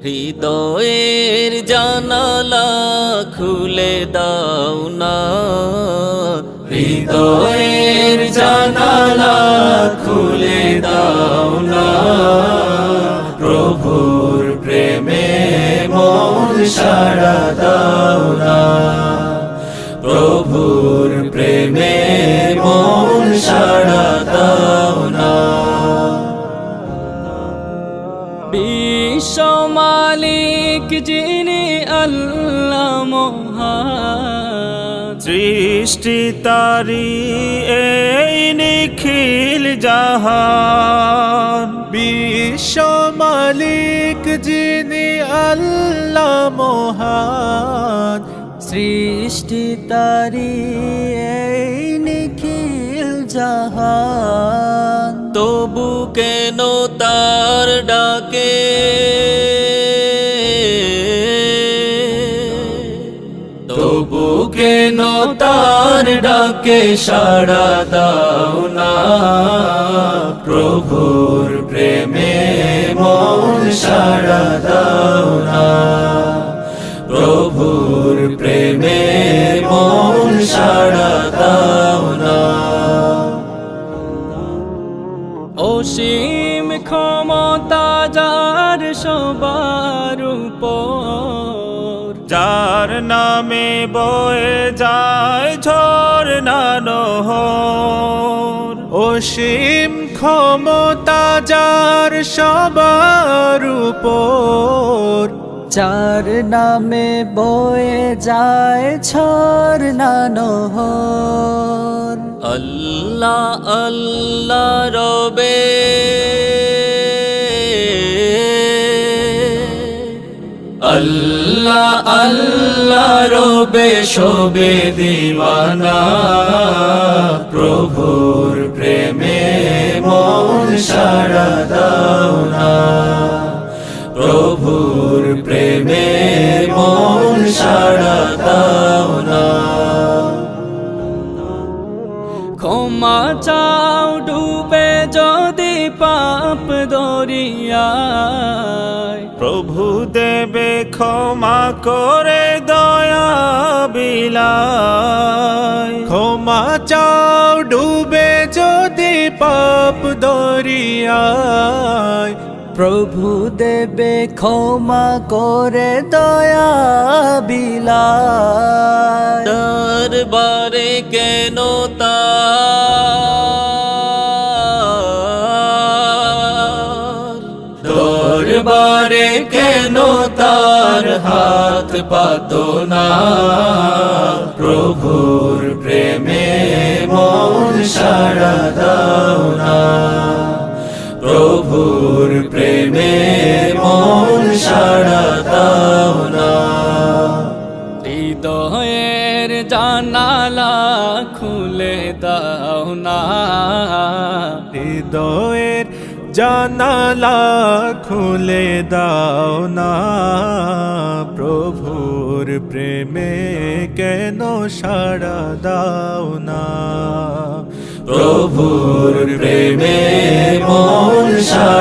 হৃদয়ের জানালা খুলে দাও না, হৃদয়ের জানালা খুলে দাও না, প্রভুর প্রেমে মন সাড়া দাও না, প্রভুর প্রেমে মন সাড়া দাও না। বিশ্ব মালিক যিনি আল্লাহ মহান, সৃষ্টি তারি এই নিখিল জাহান। বিশ্ব মালিক যিনি আল্লাহ মহান, সৃষ্টি তারি এই নিখিল জাহান। তবু কেন তার ডাকে, তবু কেন তার ডাকে সাড়া দাও না, প্রভুর প্রেমে মন সাড়া দাও না, প্রভুর প্রেমে মন সাড়া দাও না। অসীম ক্ষমতা যার সবার উপর, যার নামে বয়ে যায় ঝরনা নহর। অসীম ক্ষমতা যার সবার উপর, যার নামে বয়ে যায় ঝরনা নহর। আল্লাহ আল্লাহ রবে, আল্লাহ আল্লাহ রবে শোবে দিওয়ানা, প্রভুর প্রেমে মন সাড়া দাও না, প্রভুর প্রেমে মন সাড়া দাও না। ক্ষমা চাও ডুবে যদি পাপ দরিয়ায়, প্রভু দেবে ক্ষমা করে দয়া বিলায়। ক্ষমা চাও ডুবে যদি পাপ দরিয়ায়, প্রভু দেবে ক্ষমা করে দয়া বিলায়। দরবারে কেন দরবারে কেন তার হাত পাতো না, প্রভুর প্রেমে মন সাড়া দাও না, প্রভুর প্রেমে মন সাড়া দাও না। হৃদয়ের জানালা খুলে দাও না, হৃদয়ের জানালা খুলে দাও না, প্রভুর প্রেমে কেন সাড়া দাও না, প্রভুর প্রেমে মন সাড়া